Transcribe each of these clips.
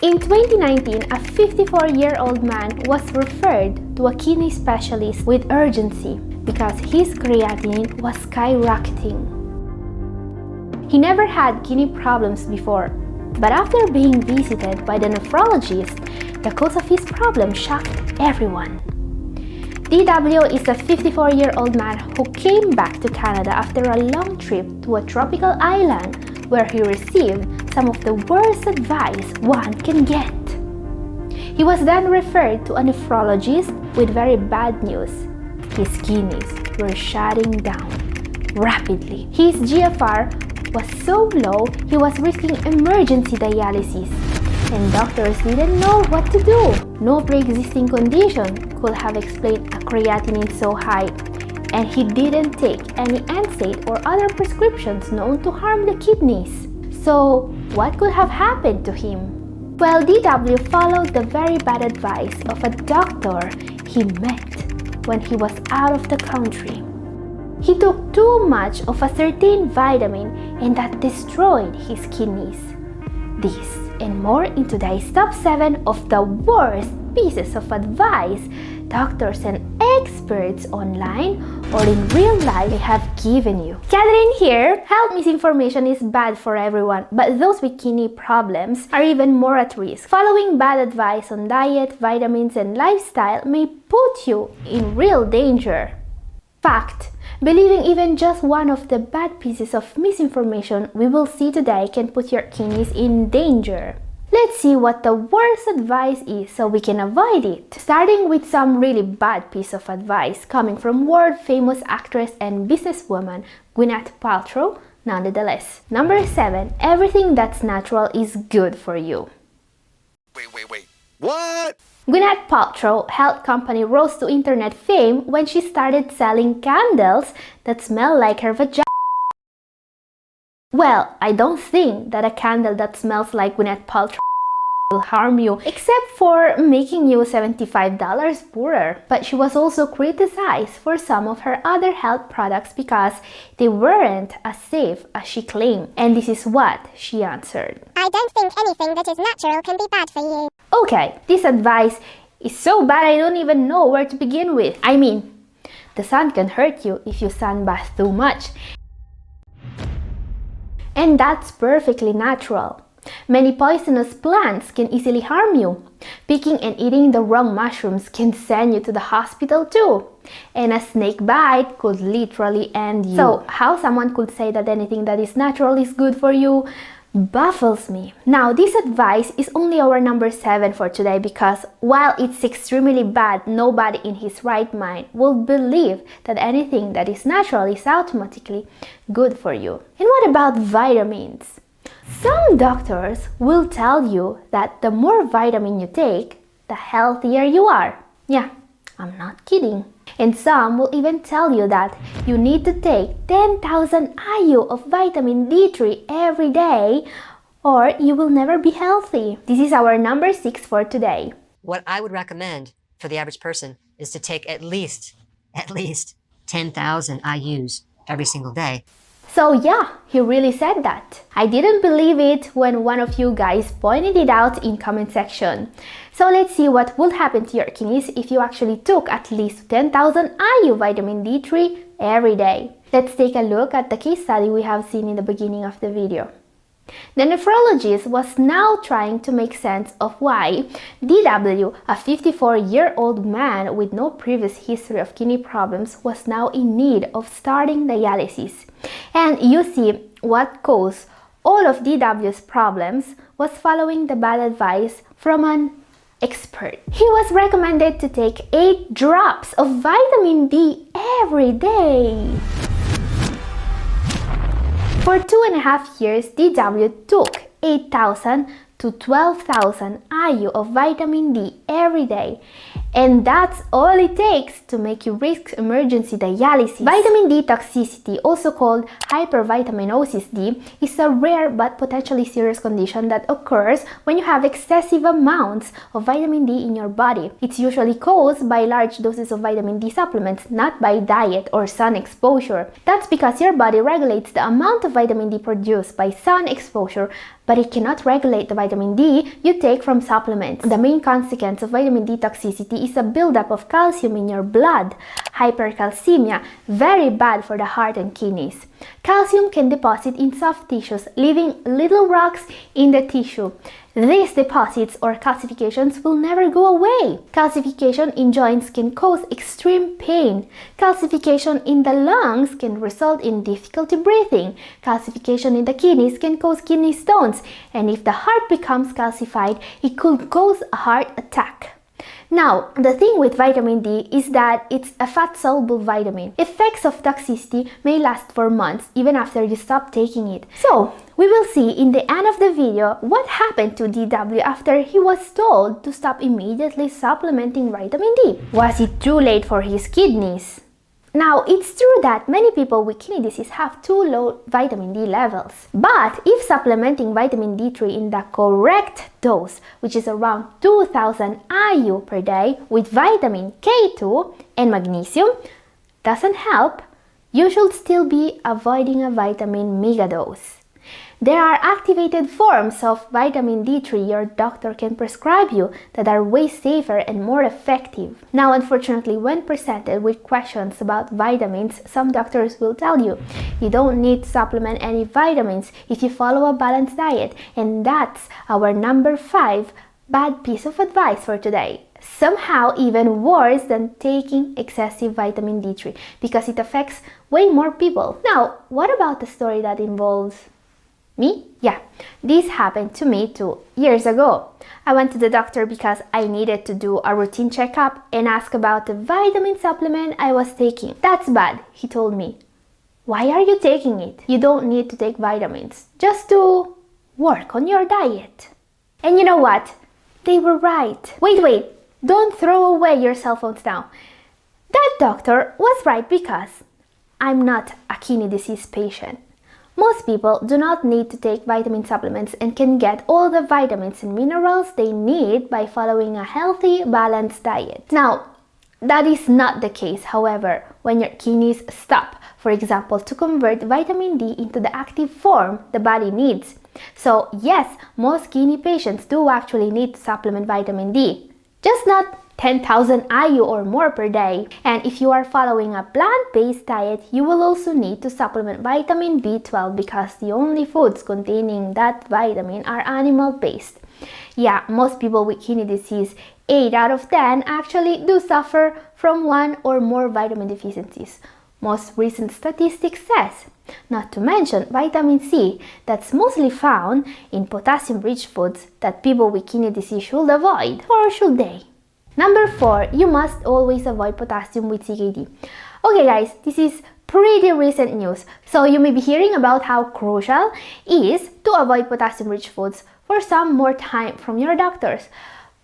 In 2019, a 54-year-old man was referred to a kidney specialist with urgency because his creatinine was skyrocketing. He never had kidney problems before, but after being visited by the nephrologist, the cause of his problem shocked everyone. DW is a 54-year-old man who came back to Canada after a long trip to a tropical island where he received some of the worst advice one can get. He was then referred to a nephrologist with very bad news. His kidneys were shutting down rapidly. His GFR was so low he was risking emergency dialysis, and doctors didn't know what to do. No pre-existing condition could have explained a creatinine so high, and he didn't take any NSAID or other prescriptions known to harm the kidneys. So, what could have happened to him? Well, DW followed the very bad advice of a doctor he met when he was out of the country. He took too much of a certain vitamin, and that destroyed his kidneys. This and more in today's top 7 of the worst pieces of advice doctors and experts online or in real life have given you. Catherine here. Health misinformation is bad for everyone, but those with kidney problems are even more at risk. Following bad advice on diet, vitamins, and lifestyle may put you in real danger. Fact: believing even just one of the bad pieces of misinformation we will see today can put your kidneys in danger. Let's see what the worst advice is so we can avoid it. Starting with some really bad piece of advice coming from world-famous actress and businesswoman Gwyneth Paltrow, nonetheless. Number 7. Everything that's natural is good for you. Wait. What? Gwyneth Paltrow health company rose to internet fame when she started selling candles that smell like her vagina. Well, I don't think that a candle that smells like Gwyneth Paltrow will harm you, except for making you $75 poorer. But she was also criticized for some of her other health products because they weren't as safe as she claimed. And this is what she answered. I don't think anything that is natural can be bad for you. Okay, this advice is so bad I don't even know where to begin with. I mean, the sun can hurt you if you sunbath too much. And that's perfectly natural. Many poisonous plants can easily harm you. Picking and eating the wrong mushrooms can send you to the hospital too. And a snake bite could literally end you. So, how someone could say that anything that is natural is good for you baffles me. Now, this advice is only our number 7 for today because while it's extremely bad, nobody in his right mind will believe that anything that is natural is automatically good for you. And what about vitamins? Some doctors will tell you that the more vitamin you take, the healthier you are. Yeah, I'm not kidding. And some will even tell you that you need to take 10,000 IU of vitamin D3 every day or you will never be healthy. This is our number 6 for today. What I would recommend for the average person is to take at least 10,000 IUs every single day. So yeah, he really said that. I didn't believe it when one of you guys pointed it out in comment section. So let's see what would happen to your kidneys if you actually took at least 10,000 IU vitamin D3 every day. Let's take a look at the case study we have seen in the beginning of the video. The nephrologist was now trying to make sense of why DW, a 54-year-old man with no previous history of kidney problems, was now in need of starting dialysis. And you see what caused all of DW's problems was following the bad advice from an expert. He was recommended to take 8 drops of vitamin D every day. For 2.5 years, DW took 8,000 to 12,000 IU of vitamin D every day. And that's all it takes to make you risk emergency dialysis. Vitamin D toxicity, also called hypervitaminosis D, is a rare but potentially serious condition that occurs when you have excessive amounts of vitamin D in your body. It's usually caused by large doses of vitamin D supplements, not by diet or sun exposure. That's because your body regulates the amount of vitamin D produced by sun exposure but it cannot regulate the vitamin D you take from supplements. The main consequence of vitamin D toxicity is a buildup of calcium in your blood. Hypercalcemia, very bad for the heart and kidneys. Calcium can deposit in soft tissues, leaving little rocks in the tissue. These deposits or calcifications will never go away. Calcification in joints can cause extreme pain. Calcification in the lungs can result in difficulty breathing. Calcification in the kidneys can cause kidney stones. And if the heart becomes calcified, it could cause a heart attack. Now, the thing with vitamin D is that it's a fat-soluble vitamin. Effects of toxicity may last for months even after you stop taking it. So, we will see in the end of the video what happened to DW after he was told to stop immediately supplementing vitamin D. Was it too late for his kidneys? Now, it's true that many people with kidney disease have too low vitamin D levels. But if supplementing vitamin D3 in the correct dose, which is around 2000 IU per day with vitamin K2 and magnesium, doesn't help, you should still be avoiding a vitamin megadose. There are activated forms of vitamin D3 your doctor can prescribe you that are way safer and more effective. Now, unfortunately, when presented with questions about vitamins, some doctors will tell you don't need to supplement any vitamins if you follow a balanced diet, and that's our number 5 bad piece of advice for today. Somehow even worse than taking excessive vitamin D3 because it affects way more people. Now, what about the story that involves me? Yeah, this happened to me 2 years ago. I went to the doctor because I needed to do a routine checkup and ask about the vitamin supplement I was taking. That's bad, he told me. Why are you taking it? You don't need to take vitamins, just to work on your diet. And you know what? They were right. Wait, don't throw away your cell phones now. That doctor was right because I'm not a kidney disease patient. Most people do not need to take vitamin supplements and can get all the vitamins and minerals they need by following a healthy, balanced diet. Now, that is not the case, however, when your kidneys stop, for example, to convert vitamin D into the active form the body needs. So, yes, most kidney patients do actually need to supplement vitamin D, just not 10,000 IU or more per day. And if you are following a plant-based diet, you will also need to supplement vitamin B12 because the only foods containing that vitamin are animal-based. Yeah, most people with kidney disease, 8 out of 10, actually do suffer from one or more vitamin deficiencies. Most recent statistics says. Not to mention vitamin C, that's mostly found in potassium-rich foods that people with kidney disease should avoid, or should they? Number 4, you must always avoid potassium with CKD. Okay guys, this is pretty recent news, so you may be hearing about how crucial it is to avoid potassium-rich foods for some more time from your doctors.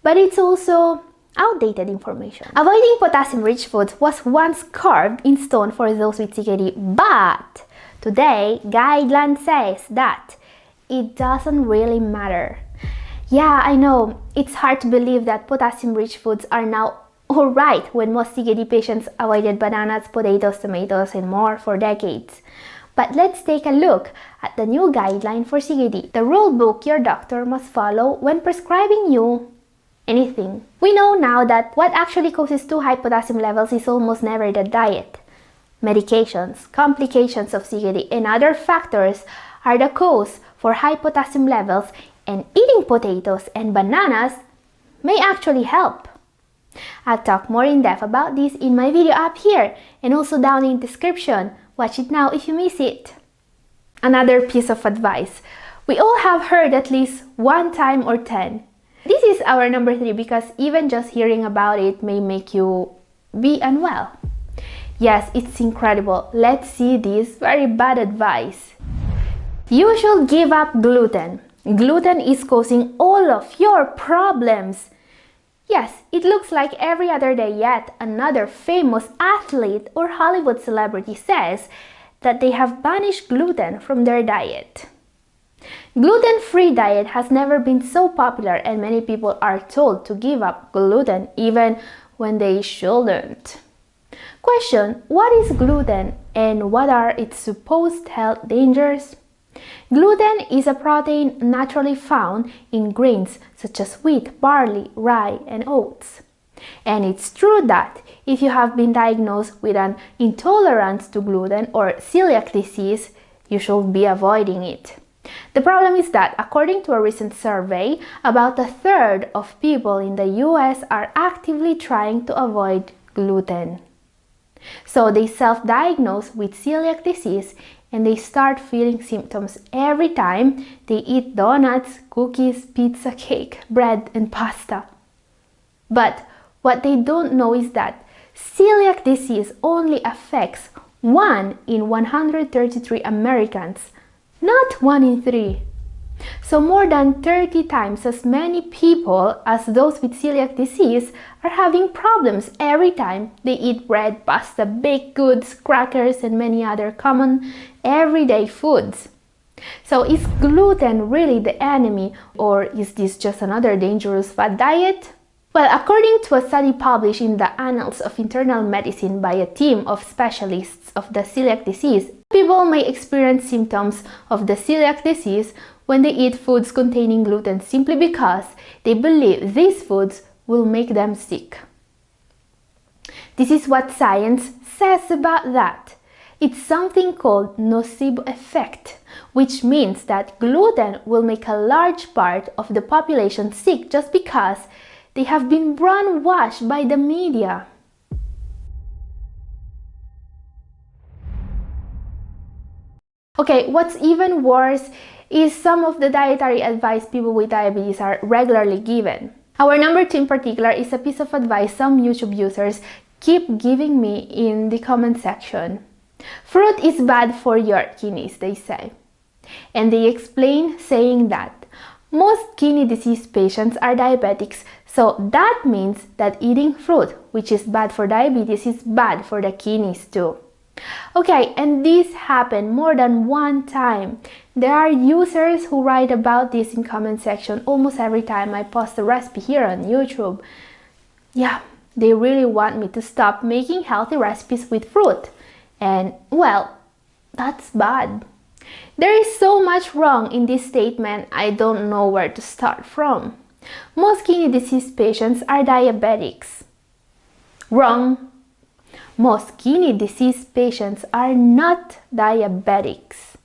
But it's also outdated information. Avoiding potassium-rich foods was once carved in stone for those with CKD, but today, guidelines says that it doesn't really matter. Yeah, I know, it's hard to believe that potassium-rich foods are now alright when most CKD patients avoided bananas, potatoes, tomatoes, and more for decades. But let's take a look at the new guideline for CKD, the rule book your doctor must follow when prescribing you anything. We know now that what actually causes too high potassium levels is almost never the diet. Medications, complications of CKD, and other factors are the cause for high potassium levels, and eating potatoes and bananas may actually help. I'll talk more in depth about this in my video up here and also down in the description. Watch it now if you miss it. Another piece of advice. We all have heard at least one time or 10. This is our number 3 because even just hearing about it may make you be unwell. Yes, it's incredible. Let's see this very bad advice. You should give up gluten. Gluten is causing all of your problems. Yes, it looks like every other day yet another famous athlete or Hollywood celebrity says that they have banished gluten from their diet. Gluten-free diet has never been so popular and many people are told to give up gluten even when they shouldn't. Question: what is gluten and what are its supposed health dangers? Gluten is a protein naturally found in grains such as wheat, barley, rye, and oats. And it's true that if you have been diagnosed with an intolerance to gluten or celiac disease, you should be avoiding it. The problem is that, according to a recent survey, about a third of people in the US are actively trying to avoid gluten. So they self-diagnose with celiac disease and they start feeling symptoms every time they eat donuts, cookies, pizza, cake, bread, and pasta. But what they don't know is that celiac disease only affects 1 in 133 Americans, not 1 in 3. So more than 30 times as many people as those with celiac disease are having problems every time they eat bread, pasta, baked goods, crackers, and many other common everyday foods. So is gluten really the enemy, or is this just another dangerous fad diet? Well, according to a study published in the Annals of Internal Medicine by a team of specialists of the celiac disease, people may experience symptoms of the celiac disease when they eat foods containing gluten simply because they believe these foods will make them sick. This is what science says about that. It's something called nocebo effect, which means that gluten will make a large part of the population sick just because they have been brainwashed by the media. Okay, what's even worse is some of the dietary advice people with diabetes are regularly given. Our number 2 in particular is a piece of advice some YouTube users keep giving me in the comment section. Fruit is bad for your kidneys, they say. And they explain saying that most kidney disease patients are diabetics, so that means that eating fruit, which is bad for diabetes, is bad for the kidneys too. Okay, and this happened more than one time. There are users who write about this in comment section almost every time I post a recipe here on YouTube. Yeah, they really want me to stop making healthy recipes with fruit. And well, that's bad. There is so much wrong in this statement, I don't know where to start from. Most kidney disease patients are diabetics. Wrong. Most kidney disease patients are not diabetics.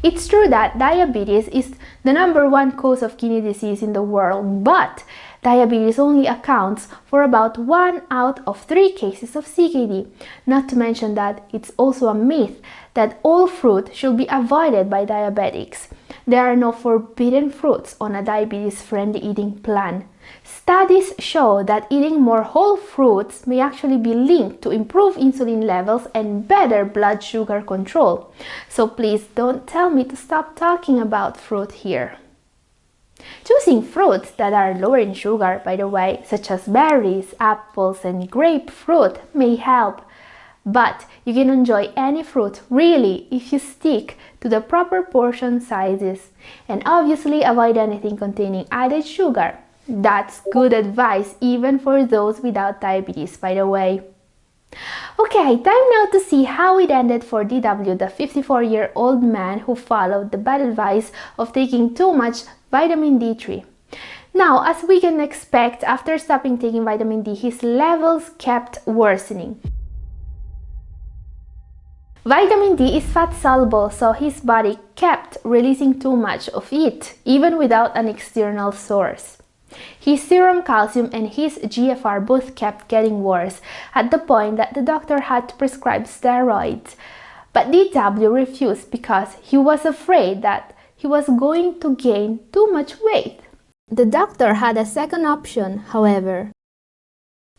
It's true that diabetes is the #1 cause of kidney disease in the world, but diabetes only accounts for about 1 out of 3 cases of CKD. Not to mention that it's also a myth that all fruit should be avoided by diabetics. There are no forbidden fruits on a diabetes-friendly eating plan. Studies show that eating more whole fruits may actually be linked to improved insulin levels and better blood sugar control. So please don't tell me to stop talking about fruit here. Choosing fruits that are lower in sugar, by the way, such as berries, apples, and grapefruit may help. But you can enjoy any fruit, really, if you stick to the proper portion sizes. And obviously avoid anything containing added sugar. That's good advice even for those without diabetes, by the way. Okay, time now to see how it ended for DW, the 54-year-old man who followed the bad advice of taking too much vitamin D3. Now, as we can expect, after stopping taking vitamin D, his levels kept worsening. Vitamin D is fat-soluble, so his body kept releasing too much of it, even without an external source. His serum calcium and his GFR both kept getting worse, at the point that the doctor had to prescribe steroids. But DW refused because he was afraid that he was going to gain too much weight. The doctor had a second option, however.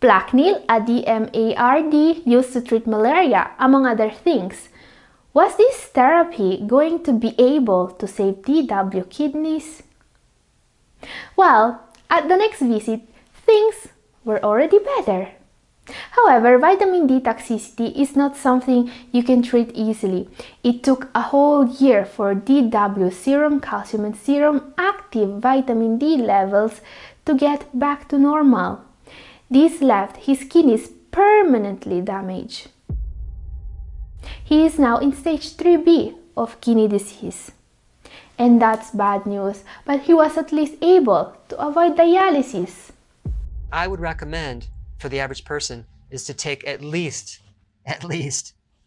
Plaquenil, a DMARD used to treat malaria, among other things. Was this therapy going to be able to save DW kidneys? Well, at the next visit, things were already better. However, vitamin D toxicity is not something you can treat easily. It took a whole year for DW's serum calcium and serum active vitamin D levels to get back to normal. This left his kidneys permanently damaged. He is now in stage 3B, of kidney disease. And that's bad news, but he was at least able to avoid dialysis. I would recommend for the average person is to take at least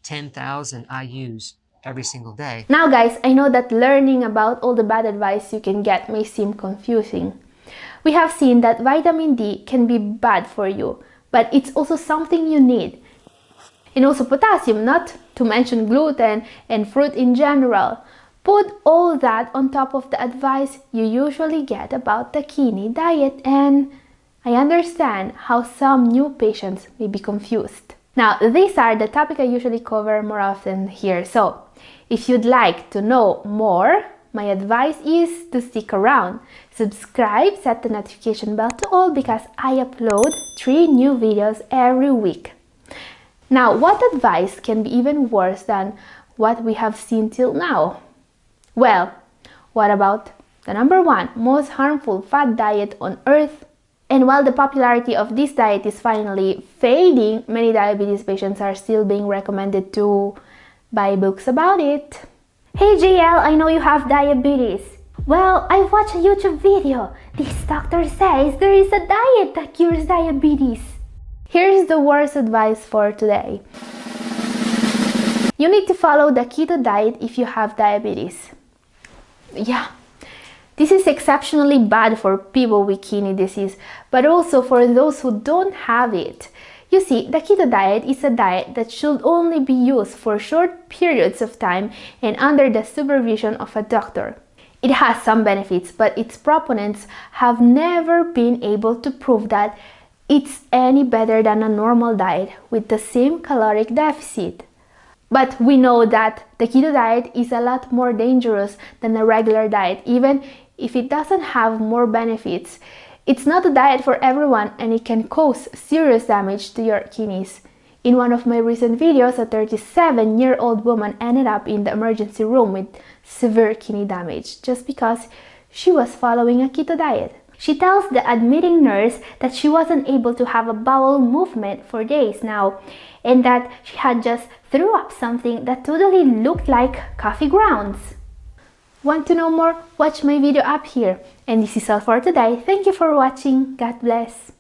10,000 IUs every single day. Now guys, I know that learning about all the bad advice you can get may seem confusing. We have seen that vitamin D can be bad for you, but it's also something you need. And also potassium, not to mention gluten and fruit in general. Put all that on top of the advice you usually get about the kidney diet, and I understand how some new patients may be confused. Now, these are the topics I usually cover more often here, so if you'd like to know more, my advice is to stick around. Subscribe, set the notification bell to all because I upload 3 new videos every week. Now, what advice can be even worse than what we have seen till now? Well, what about the number 1 most harmful fat diet on earth? And while the popularity of this diet is finally fading, many diabetes patients are still being recommended to buy books about it. Hey JL, I know you have diabetes. Well, I watched a YouTube video. This doctor says there is a diet that cures diabetes. Here's the worst advice for today. You need to follow the keto diet if you have diabetes. Yeah, this is exceptionally bad for people with kidney disease, but also for those who don't have it. You see, the keto diet is a diet that should only be used for short periods of time and under the supervision of a doctor. It has some benefits, but its proponents have never been able to prove that it's any better than a normal diet with the same caloric deficit. But we know that the keto diet is a lot more dangerous than a regular diet, even if it doesn't have more benefits. It's not a diet for everyone and it can cause serious damage to your kidneys. In one of my recent videos, a 37-year-old woman ended up in the emergency room with severe kidney damage just because she was following a keto diet. She tells the admitting nurse that she wasn't able to have a bowel movement for days now and that she had just threw up something that totally looked like coffee grounds. Want to know more? Watch my video up here. And this is all for today. Thank you for watching. God bless.